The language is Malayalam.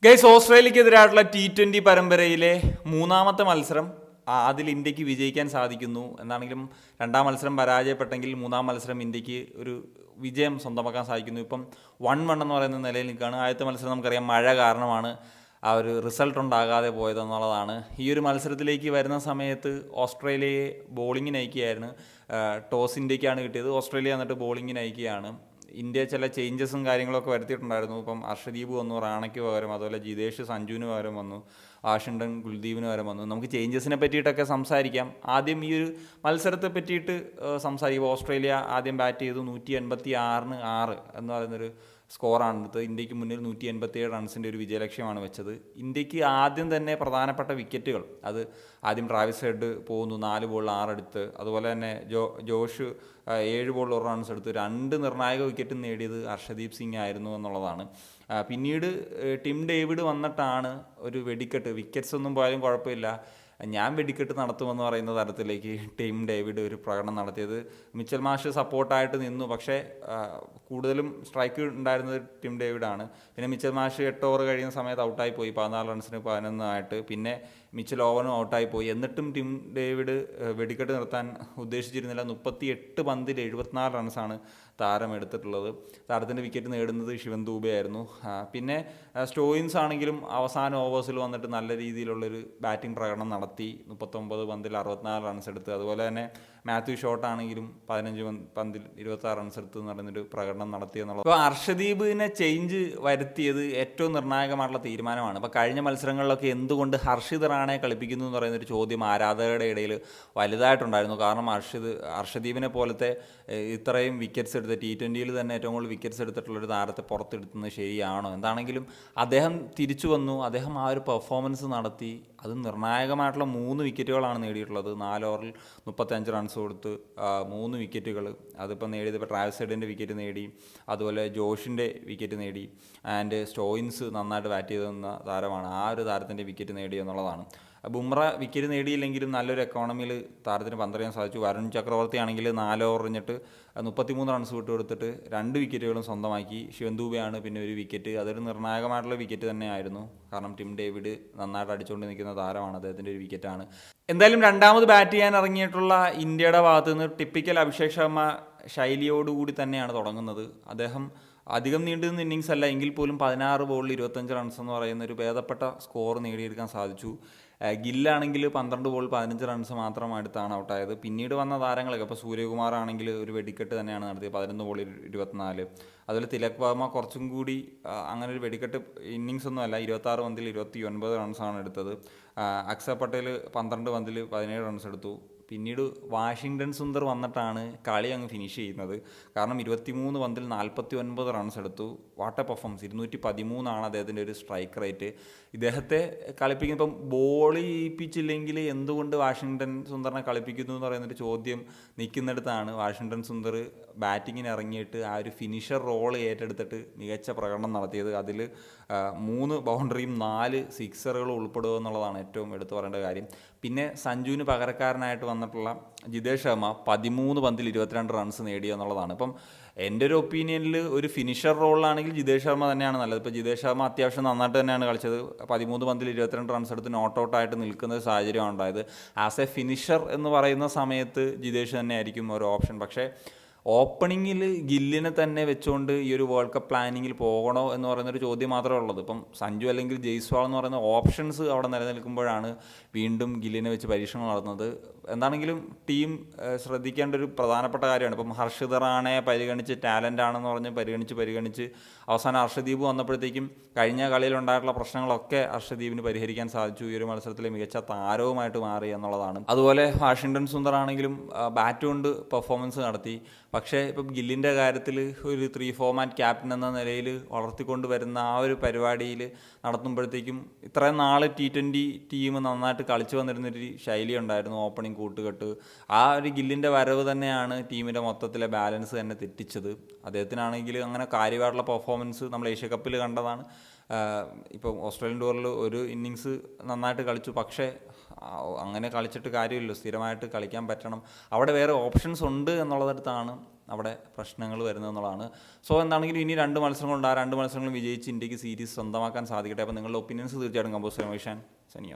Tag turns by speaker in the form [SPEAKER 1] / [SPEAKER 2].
[SPEAKER 1] ഗൈസ്, ഓസ്ട്രേലിയക്കെതിരായിട്ടുള്ള T20 പരമ്പരയിലെ മൂന്നാമത്തെ മത്സരം അതിൽ ഇന്ത്യക്ക് വിജയിക്കാൻ സാധിക്കുന്നു. എന്താണെങ്കിലും രണ്ടാം മത്സരം പരാജയപ്പെട്ടെങ്കിൽ മൂന്നാം മത്സരം ഇന്ത്യക്ക് ഒരു വിജയം സ്വന്തമാക്കാൻ സാധിക്കുന്നു. ഇപ്പം 1-1 എന്ന് പറയുന്ന നിലയിൽ നിൽക്കുകയാണ്. ആദ്യത്തെ മത്സരം നമുക്കറിയാം മഴ കാരണമാണ് ആ ഒരു റിസൾട്ട് ഉണ്ടാകാതെ പോയതെന്നുള്ളതാണ്. ഈ ഒരു മത്സരത്തിലേക്ക് വരുന്ന സമയത്ത് ഓസ്ട്രേലിയയെ ബോളിങ്ങിന് അയക്കുകയായിരുന്നു. ടോസ് ഇന്ത്യക്കാണ് കിട്ടിയത്. ഓസ്ട്രേലിയ എന്നിട്ട് ബോളിങ്ങിന് അയക്കുകയാണ്. ഇന്ത്യ ചില ചേഞ്ചസും കാര്യങ്ങളൊക്കെ വരുത്തിയിട്ടുണ്ടായിരുന്നു. ഇപ്പം അർഷദീപ് വന്നു, റാണയ്ക്ക് പകരം, അതുപോലെ ജിതേഷ് സഞ്ജുവിന് പകരം വന്നു, വാഷിങ്ടൺ കുൽദീപിന് പകരം വന്നു. നമുക്ക് ചേഞ്ചസിനെ പറ്റിയിട്ടൊക്കെ സംസാരിക്കാം. ആദ്യം ഈ ഒരു മത്സരത്തെ പറ്റിയിട്ട് സംസാരിക്കും. ഓസ്ട്രേലിയ ആദ്യം ബാറ്റ് ചെയ്തു 186 എന്ന് പറയുന്നൊരു സ്കോറാണ് എടുത്തത്. ഇന്ത്യക്ക് മുന്നിൽ 187 റൺസിൻ്റെ ഒരു വിജയലക്ഷ്യമാണ് വെച്ചത്. ഇന്ത്യക്ക് ആദ്യം തന്നെ പ്രധാനപ്പെട്ട വിക്കറ്റുകൾ, അത് ആദ്യം ട്രാവിസ് ഹെഡ് പോകുന്നു 4 ബോളിൽ 6 എടുത്ത്, അതുപോലെ തന്നെ ജോഷ് 7 ബോളിൽ 1 റൺസ് എടുത്ത് 2 നിർണായക വിക്കറ്റ് നേടിയത് ഹർഷദീപ് സിംഗ് ആയിരുന്നു എന്നുള്ളതാണ്. പിന്നീട് ടിം ഡേവിഡ് വന്നിട്ടാണ് ഒരു വെടിക്കെട്ട്, വിക്കറ്റ്സ് ഒന്നും പോയാലും കുഴപ്പമില്ല, ഞാൻ വെടിക്കെട്ട് നടത്തുമെന്ന് പറയുന്ന തരത്തിലേക്ക് ടിം ഡേവിഡ് ഒരു പ്രകടനം നടത്തിയത്. മിച്ചൽ മാഷ് സപ്പോർട്ടായിട്ട് നിന്നു, പക്ഷേ കൂടുതലും സ്ട്രൈക്ക് ഉണ്ടായിരുന്നത് ടിം ഡേവിഡാണ്. പിന്നെ മിച്ചൽ മാഷ് 8 ഓവർ കഴിയുന്ന സമയത്ത് ഔട്ടായി പോയി, 14 റൺസിന് 11 ആയിട്ട്. പിന്നെ മിച്ചൽ ഓവനും ഔട്ടായി പോയി. എന്നിട്ടും ടിം ഡേവിഡ് വെടിക്കെട്ട് നിർത്താൻ ഉദ്ദേശിച്ചിരുന്നില്ല. 38 പന്തിൽ 74 റൺസാണ് താരം എടുത്തിട്ടുള്ളത്. താരത്തിൻ്റെ വിക്കറ്റ് നേടുന്നത് ശിവൻ ദൂബെ ആയിരുന്നു. പിന്നെ സ്റ്റോയിൻസ് ആണെങ്കിലും അവസാന ഓവേഴ്സിൽ വന്നിട്ട് നല്ല രീതിയിലുള്ളൊരു ബാറ്റിംഗ് പ്രകടനം നടത്തി. 39 പന്തിൽ 64 റൺസ് എടുത്ത്. അതുപോലെ തന്നെ മാത്യു ഷോട്ട് ആണെങ്കിലും 15 പന്തിൽ 26 റൺസ് എടുത്ത് എന്ന് പറയുന്നൊരു പ്രകടനം നടത്തി എന്നുള്ളത്. അപ്പോൾ ഹർഷദീപിനെ ചേഞ്ച് വരുത്തിയത് ഏറ്റവും നിർണായകമായിട്ടുള്ള തീരുമാനമാണ്. അപ്പോൾ കഴിഞ്ഞ മത്സരങ്ങളിലൊക്കെ എന്തുകൊണ്ട് ഹർഷിത് റാണയെ കളിപ്പിക്കുന്നു എന്ന് പറയുന്നൊരു ചോദ്യം ആരാധകരുടെ ഇടയിൽ വലുതായിട്ടുണ്ടായിരുന്നു. കാരണം ഹർഷദീപിനെ പോലത്തെ ഇത്രയും വിക്കറ്റ്സ് എടുത്ത് T20 തന്നെ ഏറ്റവും കൂടുതൽ വിക്കറ്റ്സ് എടുത്തിട്ടുള്ളൊരു താരത്തെ പുറത്തെടുക്കുന്നത് ശരിയാണോ? എന്താണെങ്കിലും അദ്ദേഹം തിരിച്ചു വന്നു, അദ്ദേഹം ആ ഒരു പെർഫോമൻസ് നടത്തി. അത് നിർണായകമായിട്ടുള്ള 3 വിക്കറ്റുകളാണ് നേടിയിട്ടുള്ളത്. 4 ഓവറിൽ 35 റൺസ് കൊടുത്ത് 3 വിക്കറ്റുകൾ. അതിപ്പോൾ നേടിയത് ഇപ്പോൾ ട്രാവിസ് ഹെഡിൻ്റെ വിക്കറ്റ് നേടി, അതുപോലെ ജോഷിൻ്റെ വിക്കറ്റ് നേടി. ആൻഡ് സ്റ്റോയിൻസ് നന്നായിട്ട് ബാറ്റ് ചെയ്തെന്ന താരമാണ്, ആ ഒരു താരത്തിൻ്റെ വിക്കറ്റ് നേടി എന്നുള്ളതാണ്. ബുംറ വിക്കറ്റ് നേടിയില്ലെങ്കിലും നല്ലൊരു എക്കോണമിയിൽ താരത്തിന് പന്തെറിയാൻ സാധിച്ചു. വരുൺ ചക്രവർത്തി ആണെങ്കിൽ 4 ഓവർ എറിഞ്ഞിട്ട് 33 റൺസ് വിട്ട് കൊടുത്തിട്ട് 2 വിക്കറ്റുകളും സ്വന്തമാക്കി. ശിവൻ ദൂബെയാണ് പിന്നെ ഒരു വിക്കറ്റ്. അതൊരു നിർണായകമായിട്ടുള്ള വിക്കറ്റ് തന്നെയായിരുന്നു. കാരണം ടിം ഡേവിഡ് നന്നായിട്ട് അടിച്ചുകൊണ്ട് നിൽക്കുന്ന താരമാണ്, അദ്ദേഹത്തിൻ്റെ ഒരു വിക്കറ്റാണ്. എന്തായാലും രണ്ടാമത് ബാറ്റ് ചെയ്യാൻ ഇറങ്ങിയിട്ടുള്ള ഇന്ത്യയുടെ ഭാഗത്തു നിന്ന് ടിപ്പിക്കൽ അഭിഷേക് ശർമ്മ ശൈലിയോടുകൂടി തന്നെയാണ് തുടങ്ങുന്നത്. അദ്ദേഹം അധികം നീണ്ടുനിന്ന ഇന്നിങ്സ് അല്ല എങ്കിൽ പോലും 16 ബോളിൽ 25 റൺസ് എന്ന് പറയുന്ന ഒരു ഭേദപ്പെട്ട സ്കോർ നേടിയെടുക്കാൻ സാധിച്ചു. ഗില്ലാണെങ്കിൽ 12 ബോൾ 15 റൺസ് മാത്രം എടുത്താണ് ഔട്ടായത്. പിന്നീട് വന്ന താരങ്ങളൊക്കെ, ഇപ്പോൾ സൂര്യകുമാർ ആണെങ്കിൽ ഒരു വെടിക്കെട്ട് തന്നെയാണ് നടത്തിയത്, 11 ബോളിൽ 24. അതുപോലെ തിലക് വർമ്മ കുറച്ചും കൂടി അങ്ങനെ ഒരു വെടിക്കെട്ട് ഇന്നിങ്സ് ഒന്നും അല്ല, 26 പന്തിൽ 29 റൺസാണ് എടുത്തത്. അക്സർ പട്ടേൽ 12 പന്തിൽ 17 റൺസ് എടുത്തു. പിന്നീട് വാഷിങ്ടൺ സുന്ദർ വന്നിട്ടാണ് കളി അങ്ങ് ഫിനിഷ് ചെയ്യുന്നത്. കാരണം 23 പന്തിൽ 49 റൺസ് എടുത്തു. What A performance! 213 അദ്ദേഹത്തിൻ്റെ ഒരു സ്ട്രൈക്ക് റേറ്റ്. ഇദ്ദേഹത്തെ കളിപ്പിക്കുമ്പം ബോൾ ചെയ്യിപ്പിച്ചില്ലെങ്കിൽ എന്തുകൊണ്ട് വാഷിങ്ടൺ സുന്ദറിനെ കളിപ്പിക്കുന്നു എന്ന് പറയുന്നൊരു ചോദ്യം നിൽക്കുന്നിടത്താണ് വാഷിങ്ടൺ സുന്ദർ ബാറ്റിങ്ങിന് ഇറങ്ങിയിട്ട് ആ ഒരു ഫിനിഷർ റോൾ ഏറ്റെടുത്തിട്ട് മികച്ച പ്രകടനം നടത്തിയത്. അതിൽ 3 ബൗണ്ടറിയും 4 സിക്സറുകളും ഉൾപ്പെടുക എന്നുള്ളതാണ് ഏറ്റവും എടുത്തു പറയേണ്ട കാര്യം. പിന്നെ സഞ്ജുവിന് പകരക്കാരനായിട്ട് വന്നിട്ടുള്ള ജിതേഷ് ശർമ്മ 13 പന്തിൽ 22 റൺസ് നേടിയ എന്നുള്ളതാണ്. ഇപ്പം എൻ്റെ ഒരു ഒപ്പീനിയനിൽ ഒരു ഫിനിഷർ റോളിലാണെങ്കിൽ ജിതേഷ് ശർമ്മ തന്നെയാണ് നല്ലത്. ഇപ്പോൾ ജിതേഷ് ശർമ്മ അത്യാവശ്യം നന്നായിട്ട് തന്നെയാണ് കളിച്ചത്. 13 പന്തിൽ 22 റൺസ് എടുത്ത് നോട്ട് ഔട്ടായിട്ട് നിൽക്കുന്ന സാഹചര്യമാണ് ഉണ്ടായത്. ആസ് എ ഫിനിഷർ എന്ന് പറയുന്ന സമയത്ത് ജിതേഷ് തന്നെ ആയിരിക്കും ഒരു ഓപ്ഷൻ. പക്ഷേ ഓപ്പണിങ്ങിൽ ഗില്ലിനെ തന്നെ വെച്ചുകൊണ്ട് ഈ ഒരു വേൾഡ് കപ്പ് പ്ലാനിങ്ങിൽ പോകണോ എന്ന് പറയുന്നൊരു ചോദ്യം മാത്രമേ ഉള്ളത്. ഇപ്പം സഞ്ജു അല്ലെങ്കിൽ ജയ്സ്വാൾ എന്ന് പറയുന്ന ഓപ്ഷൻസ് അവിടെ നിലനിൽക്കുമ്പോഴാണ് വീണ്ടും ഗില്ലിനെ വെച്ച് പരീക്ഷണങ്ങൾ നടത്തുന്നത്. എന്താണെങ്കിലും ടീം ശ്രദ്ധിക്കേണ്ട ഒരു പ്രധാനപ്പെട്ട കാര്യമാണ്. ഇപ്പം ഹർഷിത് റാണയെ പരിഗണിച്ച് ടാലൻ്റ് ആണെന്ന് പറഞ്ഞ് പരിഗണിച്ച് അവസാനം ഹർഷദീപ് വന്നപ്പോഴത്തേക്കും കഴിഞ്ഞ കളിയിലുണ്ടായിട്ടുള്ള പ്രശ്നങ്ങളൊക്കെ ഹർഷദീപിന് പരിഹരിക്കാൻ സാധിച്ചു. ഈ ഒരു മത്സരത്തിലെ മികച്ച താരവുമായിട്ട് മാറി എന്നുള്ളതാണ്. അതുപോലെ വാഷിങ്ടൺ സുന്ദർ ആണെങ്കിലും ബാറ്റ് കൊണ്ട് പെർഫോമൻസ് നടത്തി. പക്ഷേ ഇപ്പം ഗില്ലിൻ്റെ കാര്യത്തിൽ ഒരു 3 ഫോമാറ്റ് ക്യാപ്റ്റൻ എന്ന നിലയിൽ വളർത്തിക്കൊണ്ട് വരുന്ന ആ ഒരു പരിപാടിയിൽ നടത്തുമ്പോഴത്തേക്കും ഇത്രയും നാൾ T20 ടീം നന്നായിട്ട് കളിച്ചു വന്നിരുന്നൊരു ശൈലി ഉണ്ടായിരുന്നു, ഓപ്പണിംഗ് കൂട്ടുകെട്ട്. ആ ഒരു ഗില്ലിൻ്റെ വരവ് തന്നെയാണ് ടീമിൻ്റെ മൊത്തത്തിലെ ബാലൻസ് തന്നെ തെറ്റിച്ചത്. അദ്ദേഹത്തിനാണെങ്കിൽ അങ്ങനെ കാര്യമായിട്ടുള്ള പെർഫോമൻസ് നമ്മൾ ഏഷ്യ കപ്പിൽ കണ്ടതാണ്. ഇപ്പം ഓസ്ട്രേലിയൻ ടൂറിൽ ഒരു ഇന്നിങ്സ് നന്നായിട്ട് കളിച്ചു. പക്ഷേ അങ്ങനെ കളിച്ചിട്ട് കാര്യമില്ലല്ലോ, സ്ഥിരമായിട്ട് കളിക്കാൻ പറ്റണം. അവിടെ വേറെ ഓപ്ഷൻസ് ഉണ്ട് എന്നുള്ളടത്താണ് അവിടെ പ്രശ്നങ്ങൾ വരുന്നതെന്നുള്ളതാണ്. സോ എന്താണെങ്കിലും ഇനി 2 മത്സരങ്ങളുണ്ട്. ആ 2 മത്സരങ്ങളും വിജയിച്ച് ഇന്ത്യക്ക് സീരീസ് സ്വന്തമാക്കാൻ സാധിക്കട്ടെ. അപ്പോൾ നിങ്ങളുടെ ഒപ്പീനിയൻസ് തീർച്ചയായിട്ടും കമ്പോസ് രമേശാൻ സനിയ.